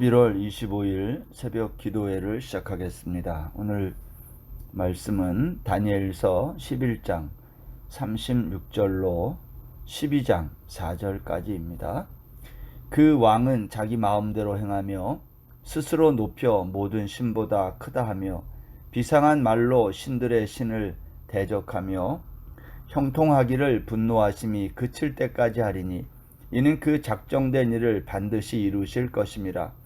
11월 25일 새벽 기도회를 시작하겠습니다. 오늘 말씀은 다니엘서 11장 36절로 12장 4절까지입니다. 그 왕은 자기 마음대로 행하며 스스로 높여 모든 신보다 크다 하며 비상한 말로 신들의 신을 대적하며 형통하기를 분노하심이 그칠 때까지 하리니 이는 그 작정된 일을 반드시 이루실 것임이라.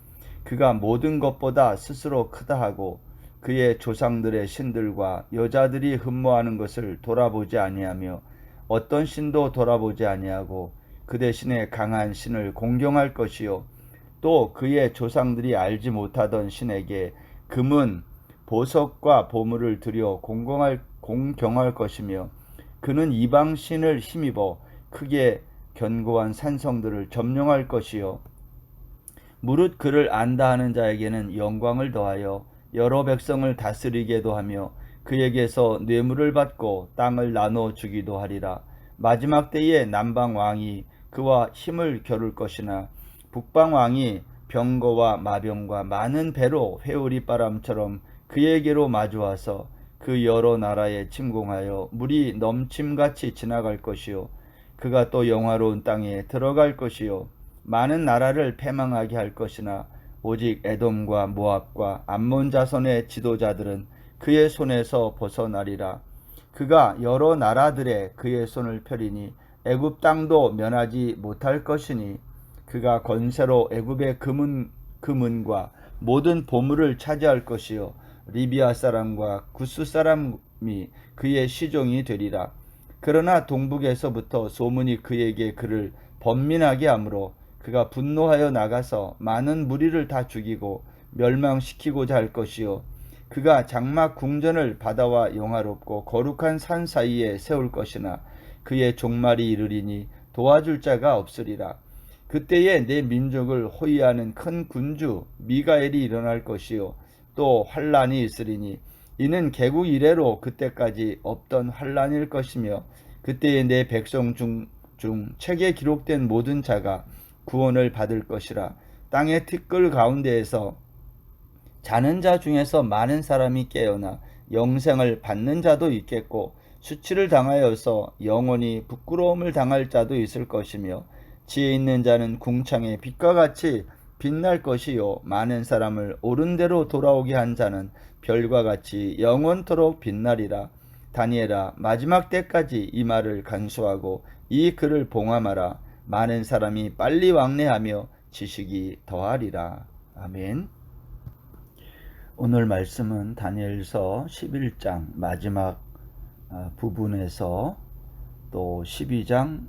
그가 모든 것보다 스스로 크다 하고 그의 조상들의 신들과 여자들이 흠모하는 것을 돌아보지 아니하며 어떤 신도 돌아보지 아니하고 그 대신에 강한 신을 공경할 것이요 또 그의 조상들이 알지 못하던 신에게 금은 보석과 보물을 들여 공경할 것이며 그는 이방 신을 힘입어 크게 견고한 산성들을 점령할 것이요 무릇 그를 안다 하는 자에게는 영광을 더하여 여러 백성을 다스리게도 하며 그에게서 뇌물을 받고 땅을 나눠 주기도 하리라. 마지막 때에 남방 왕이 그와 힘을 겨룰 것이나 북방 왕이 병거와 마병과 많은 배로 회오리 바람처럼 그에게로 마주와서 그 여러 나라에 침공하여 물이 넘침같이 지나갈 것이요 그가 또 영화로운 땅에 들어갈 것이요 많은 나라를 패망하게 할 것이나 오직 에돔과 모압과 암몬 자손의 지도자들은 그의 손에서 벗어나리라. 그가 여러 나라들에 그의 손을 펴리니 애굽 땅도 면하지 못할 것이니 그가 권세로 애굽의 금은과 모든 보물을 차지할 것이요 리비아 사람과 구스 사람이 그의 시종이 되리라. 그러나 동북에서부터 소문이 그에게 그를 번민하게 하므로 그가 분노하여 나가서 많은 무리를 다 죽이고 멸망시키고자 할 것이요 그가 장막 궁전을 바다와 영화롭고 거룩한 산 사이에 세울 것이나 그의 종말이 이르리니 도와줄 자가 없으리라. 그때에 내 민족을 호위하는 큰 군주 미가엘이 일어날 것이요 또 환란이 있으리니 이는 개국 이래로 그때까지 없던 환란일 것이며 그때에 내 백성 중 책에 기록된 모든 자가 구원을 받을 것이라. 땅의 티끌 가운데에서 자는 자 중에서 많은 사람이 깨어나 영생을 받는 자도 있겠고 수치를 당하여서 영원히 부끄러움을 당할 자도 있을 것이며 지혜 있는 자는 궁창의 빛과 같이 빛날 것이요 많은 사람을 옳은 대로 돌아오게 한 자는 별과 같이 영원토록 빛나리라. 다니엘아, 마지막 때까지 이 말을 간수하고 이 글을 봉함하라. 많은 사람이 빨리 왕래하며 지식이 더하리라. 아멘. 오늘 말씀은 다니엘서 11장 마지막 부분에서 또 12장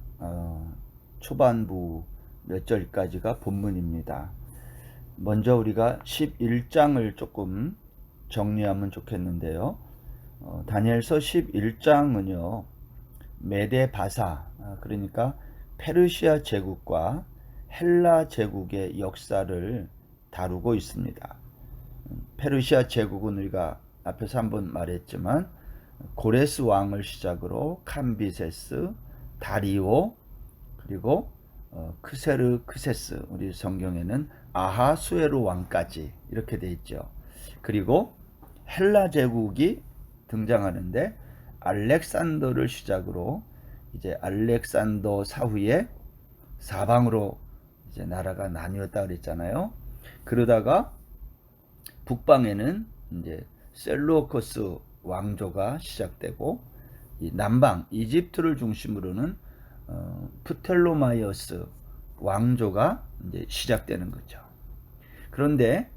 초반부 몇 절까지가 본문입니다. 먼저 우리가 11장을 조금 정리하면 좋겠는데요. 다니엘서 11장은요. 메데바사, 그러니까 페르시아 제국과 헬라 제국의 역사를 다루고 있습니다. 페르시아 제국은 우리가 앞에서 한번 말했지만 고레스 왕을 시작으로 캄비세스, 다리오, 그리고 크세르크세스, 우리 성경에는 아하수에로 왕까지 이렇게 돼 있죠. 그리고 헬라 제국이 등장하는데 알렉산더를 시작으로 이제 알렉산더 사후에 사방으로 이제 나라가 나뉘었다 그랬잖아요. 그러다가 북방에는 이제 셀루커스 왕조가 시작되고 이 남방 이집트를 중심으로는 프텔로마이어스 왕조가 이제 시작되는 거죠. 그런데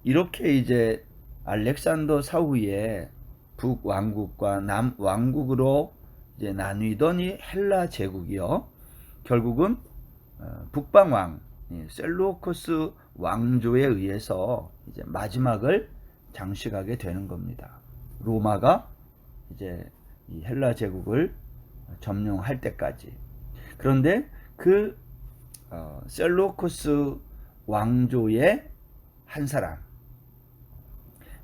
이렇게 이제 알렉산더 사후에 북왕국과 남왕국으로 이제 나뉘던 이 헬라 제국이요, 결국은 북방왕 셀루코스 왕조에 의해서 이제 마지막을 장식하게 되는 겁니다. 로마가 이제 이 헬라 제국을 점령할 때까지. 그런데 그 셀루코스 왕조의 한 사람,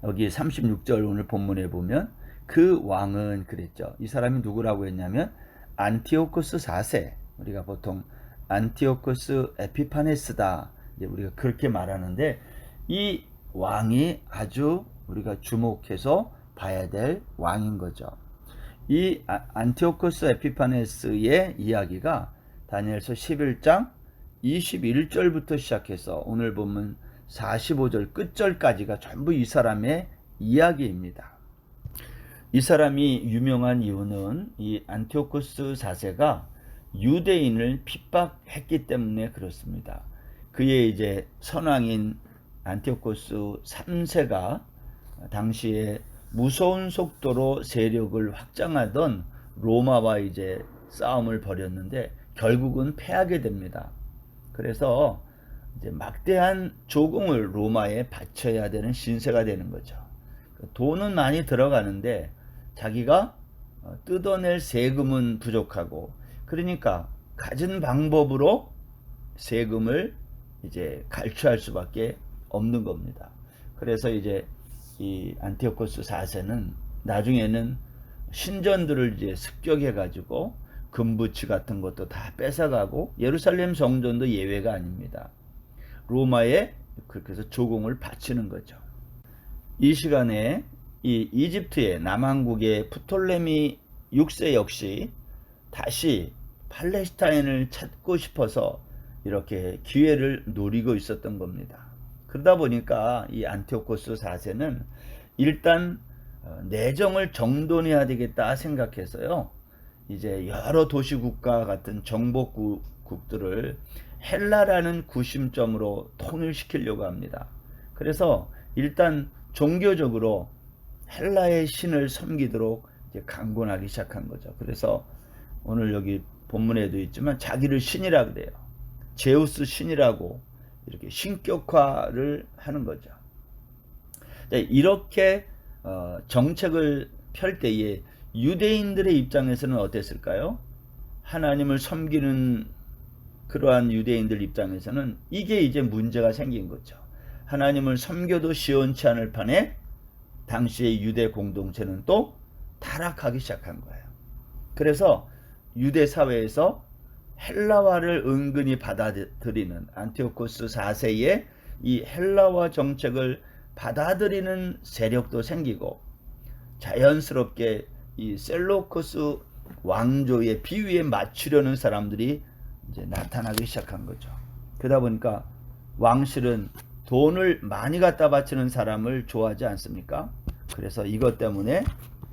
여기 36절 오늘 본문에 보면 그 왕은 그랬죠. 이 사람이 누구라고 했냐면 안티오코스 4세, 우리가 보통 안티오코스 에피파네스다 이제 우리가 그렇게 말하는데, 이 왕이 아주 우리가 주목해서 봐야 될 왕인 거죠. 이 안티오코스 에피파네스의 이야기가 다니엘서 11장 21절부터 시작해서 오늘 보면 45절 끝절까지가 전부 이 사람의 이야기입니다. 이 사람이 유명한 이유는 이 안티오코스 4세가 유대인을 핍박했기 때문에 그렇습니다. 그의 이제 선왕인 안티오코스 3세가 당시에 무서운 속도로 세력을 확장하던 로마와 이제 싸움을 벌였는데 결국은 패하게 됩니다. 그래서 이제 막대한 조공을 로마에 바쳐야 되는 신세가 되는 거죠. 돈은 많이 들어가는데 자기가 뜯어낼 세금은 부족하고, 그러니까 가진 방법으로 세금을 이제 갈취할 수밖에 없는 겁니다. 그래서 이제 이 안티오코스 4세는 나중에는 신전들을 이제 습격해 가지고 금부치 같은 것도 다 뺏어가고, 예루살렘 성전도 예외가 아닙니다. 로마에 그렇게 해서 조공을 바치는 거죠. 이 시간에 이 이집트의 남한국의 프톨레미 6세 역시 다시 팔레스타인을 찾고 싶어서 이렇게 기회를 노리고 있었던 겁니다. 그러다 보니까 이 안티오코스 4세는 일단 내정을 정돈해야 되겠다 생각해서요, 이제 여러 도시국가 같은 정복국들을 헬라라는 구심점으로 통일시키려고 합니다. 그래서 일단 종교적으로 헬라의 신을 섬기도록 이제 강권하기 시작한 거죠. 그래서 오늘 여기 본문에도 있지만 자기를 신이라 그래요. 제우스 신이라고 이렇게 신격화를 하는 거죠. 이렇게 정책을 펼 때에 유대인들의 입장에서는 어땠을까요? 하나님을 섬기는 그러한 유대인들 입장에서는 이게 이제 문제가 생긴 거죠. 하나님을 섬겨도 시원치 않을 판에 당시의 유대 공동체는 또 타락하기 시작한 거예요. 그래서 유대 사회에서 헬라화를 은근히 받아들이는 안티오코스 4세의 이 헬라화 정책을 받아들이는 세력도 생기고, 자연스럽게 이 셀로코스 왕조의 비위에 맞추려는 사람들이 이제 나타나기 시작한 거죠. 그러다 보니까 왕실은 돈을 많이 갖다 바치는 사람을 좋아하지 않습니까? 그래서 이것 때문에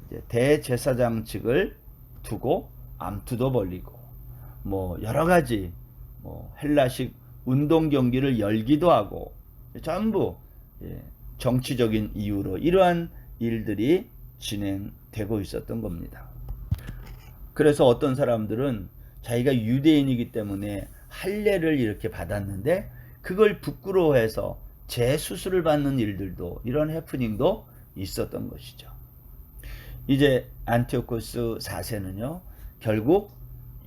이제 대제사장직을 두고 암투도 벌리고, 뭐 여러 가지 헬라식 운동 경기를 열기도 하고, 전부 정치적인 이유로 이러한 일들이 진행되고 있었던 겁니다. 그래서 어떤 사람들은 자기가 유대인이기 때문에 할례를 이렇게 받았는데 그걸 부끄러워해서 재수술을 받는 일들도, 이런 해프닝도 있었던 것이죠. 이제 안티오코스 4세는요 결국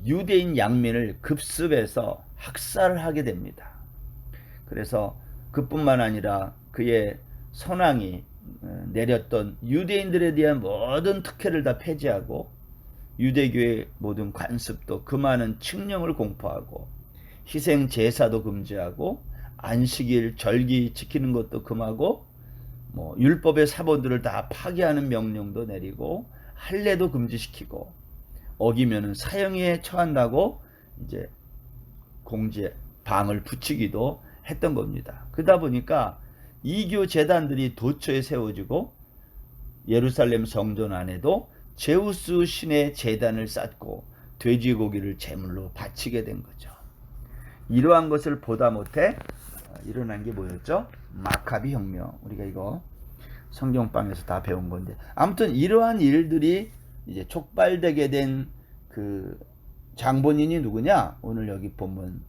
유대인 양민을 급습해서 학살을 하게 됩니다. 그래서 그뿐만 아니라 그의 선왕이 내렸던 유대인들에 대한 모든 특혜를 다 폐지하고, 유대교의 모든 관습도 그 많은 칙령을 공포하고, 희생 제사도 금지하고, 안식일 절기 지키는 것도 금하고, 율법의 사본들을 다 파괴하는 명령도 내리고, 할례도 금지시키고, 어기면은 사형에 처한다고 이제 공지에 방을 붙이기도 했던 겁니다. 그러다 보니까 이교 재단들이 도처에 세워지고, 예루살렘 성전 안에도 제우스 신의 제단을 쌓고 돼지고기를 제물로 바치게 된 거죠. 이러한 것을 보다 못해 일어난 게 뭐였죠? 마카비 혁명. 우리가 이거 성경방에서 다 배운 건데, 아무튼 이러한 일들이 이제 촉발되게 된 그 장본인이 누구냐? 오늘 여기 본문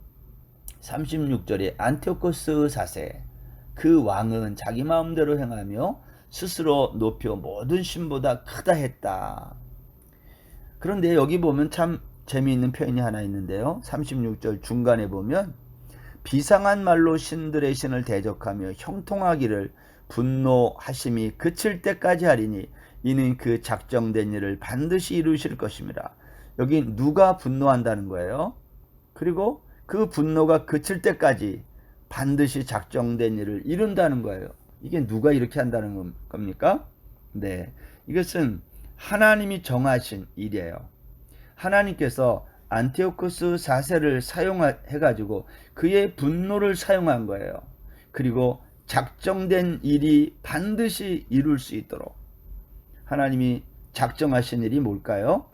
36절에 안티오코스 4세, 그 왕은 자기 마음대로 행하며 스스로 높여 모든 신보다 크다 했다. 그런데 여기 보면 참 재미있는 표현이 하나 있는데요. 36절 중간에 보면 비상한 말로 신들의 신을 대적하며 형통하기를 분노하심이 그칠 때까지 하리니 이는 그 작정된 일을 반드시 이루실 것입니다. 여기 누가 분노한다는 거예요. 그리고 그 분노가 그칠 때까지 반드시 작정된 일을 이룬다는 거예요. 이게 누가 이렇게 한다는 겁니까? 네, 이것은 하나님이 정하신 일이에요. 하나님께서 안티오코스 4세를 사용해가지고 그의 분노를 사용한 거예요. 그리고 작정된 일이 반드시 이룰 수 있도록 하나님이 작정하신 일이 뭘까요?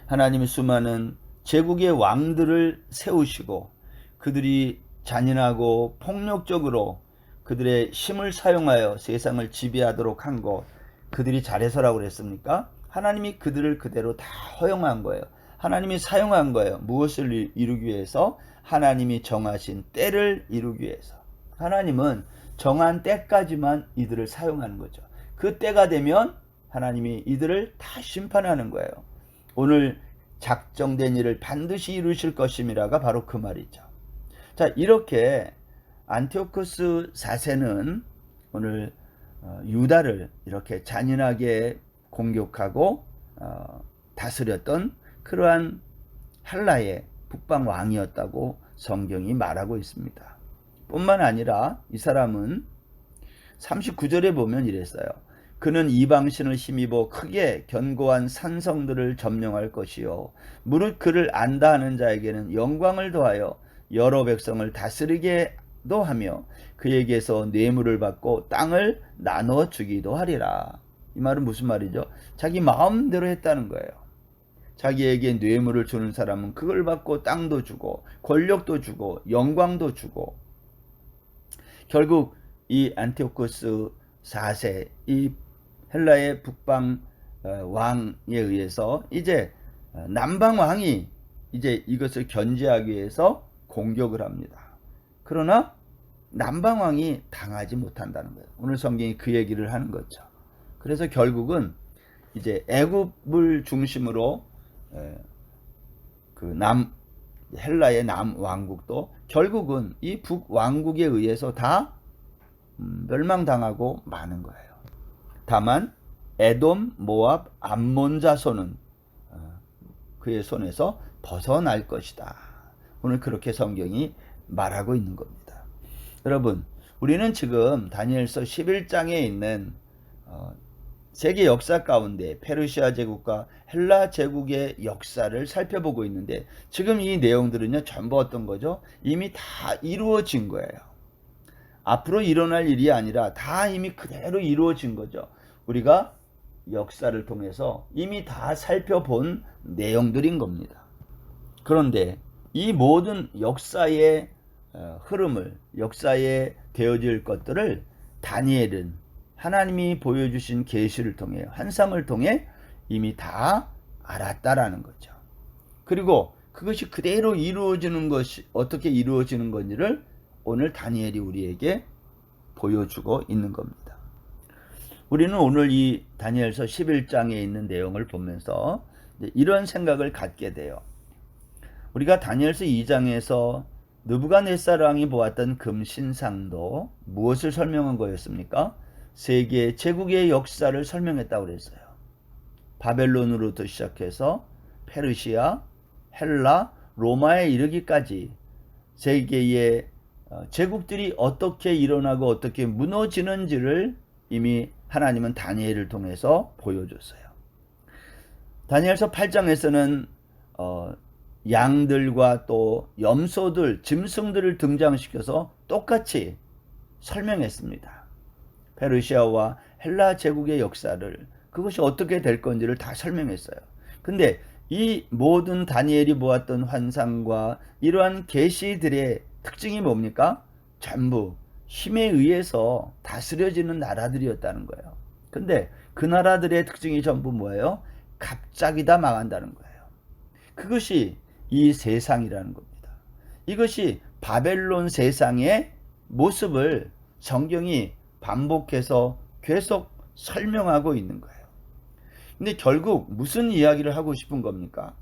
하나님이 수많은 제국의 왕들을 세우시고 그들이 잔인하고 폭력적으로 그들의 힘을 사용하여 세상을 지배하도록 한 것, 그들이 잘해서라고 그랬습니까? 하나님이 그들을 그대로 다 허용한 거예요. 하나님이 사용한 거예요. 무엇을 이루기 위해서? 하나님이 정하신 때를 이루기 위해서. 하나님은 정한 때까지만 이들을 사용하는 거죠. 그 때가 되면 하나님이 이들을 다 심판하는 거예요. 오늘 작정된 일을 반드시 이루실 것임이라가 바로 그 말이죠. 자, 이렇게 안티오코스 4세는 오늘 유다를 이렇게 잔인하게 공격하고 다스렸던 그러한 헬라의 북방 왕이었다고 성경이 말하고 있습니다. 뿐만 아니라 이 사람은 39절에 보면 이랬어요. 그는 이방신을 힘입어 크게 견고한 산성들을 점령할 것이요 무릇 그를 안다 하는 자에게는 영광을 더하여 여러 백성을 다스리게도 하며 그에게서 뇌물을 받고 땅을 나눠 주기도 하리라. 이 말은 무슨 말이죠? 자기 마음대로 했다는 거예요. 자기에게 뇌물을 주는 사람은 그걸 받고 땅도 주고 권력도 주고 영광도 주고, 결국 이 안티오코스 4세 이 헬라의 북방 왕에 의해서 이제 남방 왕이 이제 이것을 견제하기 위해서 공격을 합니다. 그러나 남방 왕이 당하지 못한다는 거예요. 오늘 성경이 그 얘기를 하는 거죠. 그래서 결국은 이제 애굽을 중심으로 그 헬라의 남왕국도 결국은 이 북왕국에 의해서 다 멸망당하고 마는 거예요. 다만 에돔, 모압, 암몬 자손은 그의 손에서 벗어날 것이다. 오늘 그렇게 성경이 말하고 있는 겁니다. 여러분, 우리는 지금 다니엘서 11장에 있는 세계 역사 가운데 페르시아 제국과 헬라 제국의 역사를 살펴보고 있는데, 지금 이 내용들은요 전부 어떤 거죠? 이미 다 이루어진 거예요. 앞으로 일어날 일이 아니라 다 이미 그대로 이루어진 거죠. 우리가 역사를 통해서 이미 다 살펴본 내용들인 겁니다. 그런데 이 모든 역사의 흐름을, 역사에 되어질 것들을 다니엘은 하나님이 보여주신 계시를 통해, 환상을 통해 이미 다 알았다라는 거죠. 그리고 그것이 그대로 이루어지는 것이 어떻게 이루어지는 건지를 오늘 다니엘이 우리에게 보여주고 있는 겁니다. 우리는 오늘 이 다니엘서 11장에 있는 내용을 보면서 이런 생각을 갖게 돼요. 우리가 다니엘서 2장에서 느부갓네살 왕이 보았던 금신상도 무엇을 설명한 거였습니까? 세계 제국의 역사를 설명했다고 그랬어요. 바벨론으로부터 시작해서 페르시아, 헬라, 로마에 이르기까지 세계의 제국들이 어떻게 일어나고 어떻게 무너지는지를 이미 하나님은 다니엘을 통해서 보여줬어요. 다니엘서 8장에서는 양들과 또 염소들, 짐승들을 등장시켜서 똑같이 설명했습니다. 페르시아와 헬라 제국의 역사를, 그것이 어떻게 될 건지를 다 설명했어요. 근데 이 모든 다니엘이 보았던 환상과 이러한 계시들의 특징이 뭡니까? 전부 힘에 의해서 다스려지는 나라들이었다는 거예요. 근데 그 나라들의 특징이 전부 뭐예요? 갑자기 다 망한다는 거예요. 그것이 이 세상이라는 겁니다. 이것이 바벨론 세상의 모습을 성경이 반복해서 계속 설명하고 있는 거예요. 근데 결국 무슨 이야기를 하고 싶은 겁니까?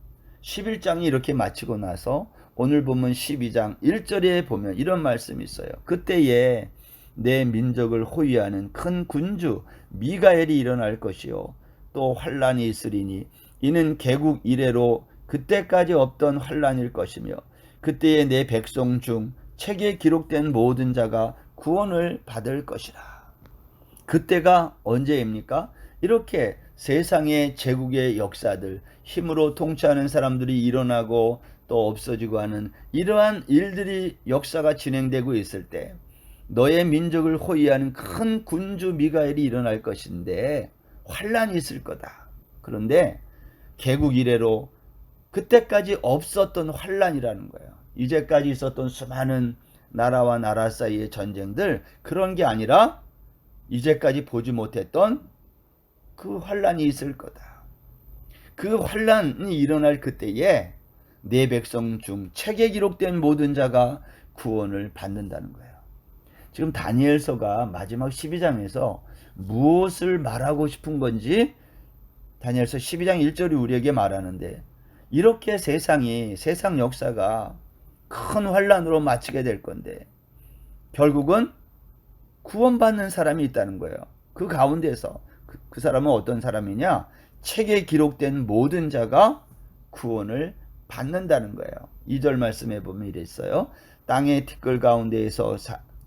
11장이 이렇게 마치고 나서 오늘 보면 12장 1절에 보면 이런 말씀이 있어요. 그때에 내 민족을 호위하는 큰 군주 미가엘이 일어날 것이요 또 환란이 있으리니 이는 개국 이래로 그때까지 없던 환란일 것이며 그때에 내 백성 중 책에 기록된 모든 자가 구원을 받을 것이라. 그때가 언제입니까? 이렇게 세상의 제국의 역사들, 힘으로 통치하는 사람들이 일어나고 또 없어지고 하는 이러한 일들이 역사가 진행되고 있을 때 너의 민족을 호위하는 큰 군주 미가엘이 일어날 것인데 환란이 있을 거다. 그런데 개국 이래로 그때까지 없었던 환란이라는 거예요. 이제까지 있었던 수많은 나라와 나라 사이의 전쟁들, 그런 게 아니라 이제까지 보지 못했던 그 환란이 있을 거다. 그 환란이 일어날 그때에 내 백성 중 책에 기록된 모든 자가 구원을 받는다는 거예요. 지금 다니엘서가 마지막 12장에서 무엇을 말하고 싶은 건지 다니엘서 12장 1절이 우리에게 말하는데, 이렇게 세상 역사가 큰 환란으로 마치게 될 건데 결국은 구원받는 사람이 있다는 거예요. 그 가운데서 그 사람은 어떤 사람이냐? 책에 기록된 모든 자가 구원을 받는다는 거예요. 2절 말씀에 보면 이랬어요. 땅의 티끌 가운데에서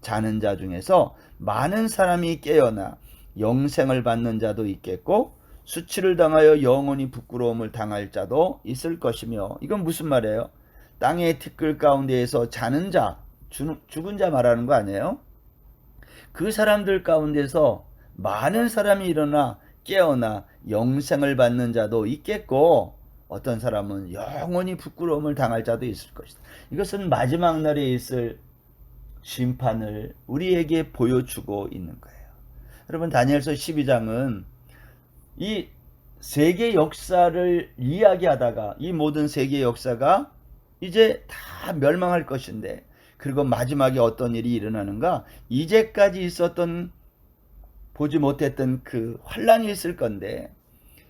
자는 자 중에서 많은 사람이 깨어나 영생을 받는 자도 있겠고 수치를 당하여 영원히 부끄러움을 당할 자도 있을 것이며. 이건 무슨 말이에요? 땅의 티끌 가운데에서 자는 자, 죽은 자 말하는 거 아니에요? 그 사람들 가운데서 많은 사람이 일어나 깨어나 영생을 받는 자도 있겠고 어떤 사람은 영원히 부끄러움을 당할 자도 있을 것이다. 이것은 마지막 날에 있을 심판을 우리에게 보여주고 있는 거예요. 여러분, 다니엘서 12장은 이 세계 역사를 이야기하다가 이 모든 세계 역사가 이제 다 멸망할 것인데, 그리고 마지막에 어떤 일이 일어나는가? 이제까지 있었던 보지 못했던 그 환란이 있을 건데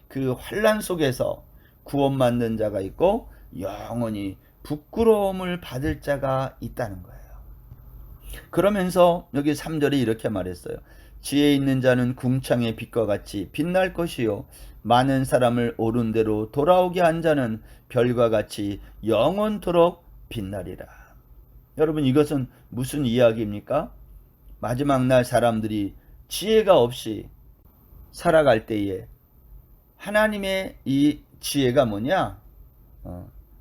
그 환란 속에서 구원받는 자가 있고 영원히 부끄러움을 받을 자가 있다는 거예요. 그러면서 여기 3절에 이렇게 말했어요. 지혜 있는 자는 궁창의 빛과 같이 빛날 것이요 많은 사람을 옳은 대로 돌아오게 한 자는 별과 같이 영원토록 빛나리라. 여러분, 이것은 무슨 이야기입니까? 마지막 날 사람들이 지혜가 없이 살아갈 때에 하나님의 이 지혜가 뭐냐?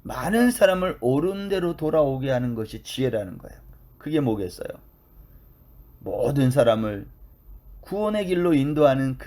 많은 사람을 옳은 대로 돌아오게 하는 것이 지혜라는 거예요. 그게 뭐겠어요? 모든 사람을 구원의 길로 인도하는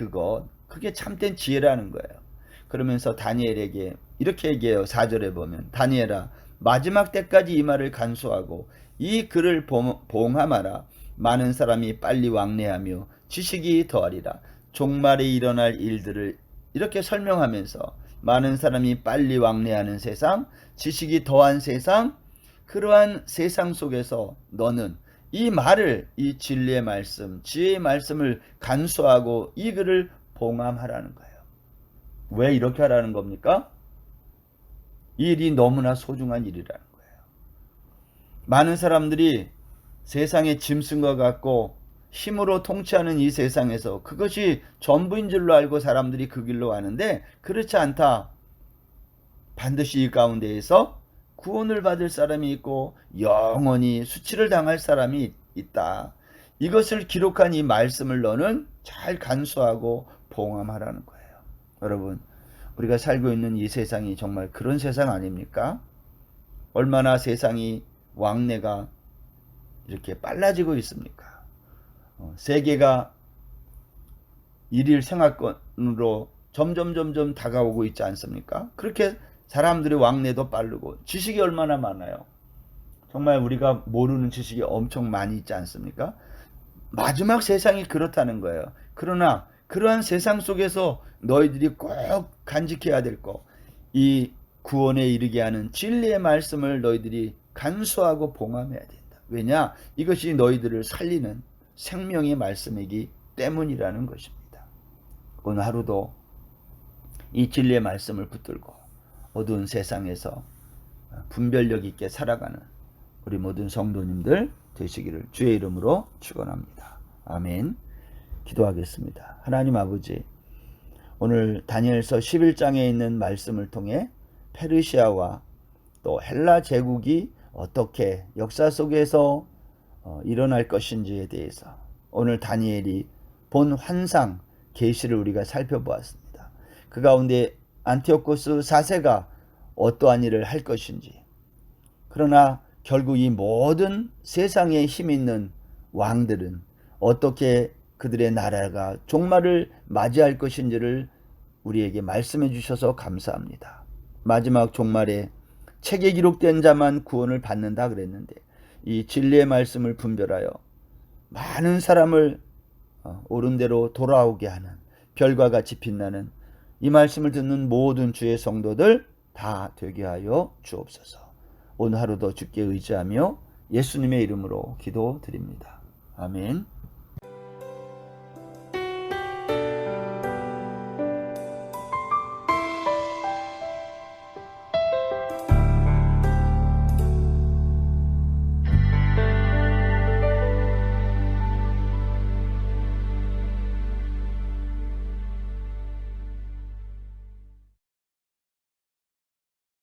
그게 참된 지혜라는 거예요. 그러면서 다니엘에게 이렇게 얘기해요. 4절에 보면 다니엘아, 마지막 때까지 이 말을 간수하고 이 글을 봉함하라. 많은 사람이 빨리 왕래하며 지식이 더하리라. 종말에 일어날 일들을 이렇게 설명하면서 많은 사람이 빨리 왕래하는 세상, 지식이 더한 세상, 그러한 세상 속에서 너는 이 말을, 이 진리의 말씀, 지혜의 말씀을 간수하고 이 글을 봉함하라는 거예요. 왜 이렇게 하라는 겁니까? 이 일이 너무나 소중한 일이라는 거예요. 많은 사람들이 세상의 짐승과 같고 힘으로 통치하는 이 세상에서 그것이 전부인 줄로 알고 사람들이 그 길로 가는데 그렇지 않다. 반드시 이 가운데에서 구원을 받을 사람이 있고 영원히 수치를 당할 사람이 있다. 이것을 기록한 이 말씀을 너는 잘 간수하고 봉함하라는 거예요. 여러분, 우리가 살고 있는 이 세상이 정말 그런 세상 아닙니까? 얼마나 세상이 왕래가 이렇게 빨라지고 있습니까? 세계가 일일 생활권으로 점점 다가오고 있지 않습니까? 그렇게 사람들의 왕래도 빠르고 지식이 얼마나 많아요. 정말 우리가 모르는 지식이 엄청 많이 있지 않습니까? 마지막 세상이 그렇다는 거예요. 그러나 그러한 세상 속에서 너희들이 꼭 간직해야 될 것, 이 구원에 이르게 하는 진리의 말씀을 너희들이 간수하고 봉함해야 된다. 왜냐? 이것이 너희들을 살리는 생명의 말씀이기 때문이라는 것입니다. 오늘 하루도 이 진리의 말씀을 붙들고 어두운 세상에서 분별력 있게 살아가는 우리 모든 성도님들 되시기를 주의 이름으로 축원합니다. 아멘. 기도하겠습니다. 하나님 아버지, 오늘 다니엘서 11장에 있는 말씀을 통해 페르시아와 또 헬라 제국이 어떻게 역사 속에서 일어날 것인지에 대해서 오늘 다니엘이 본 환상 계시를 우리가 살펴보았습니다. 그 가운데 안티오코스 4세가 어떠한 일을 할 것인지, 그러나 결국 이 모든 세상에 힘 있는 왕들은 어떻게 그들의 나라가 종말을 맞이할 것인지를 우리에게 말씀해 주셔서 감사합니다. 마지막 종말에 책에 기록된 자만 구원을 받는다 그랬는데, 이 진리의 말씀을 분별하여 많은 사람을 옳은 대로 돌아오게 하는 별과 같이 빛나는 이 말씀을 듣는 모든 주의 성도들 다 되게 하여 주옵소서. 오늘 하루도 주께 의지하며 예수님의 이름으로 기도드립니다. 아멘.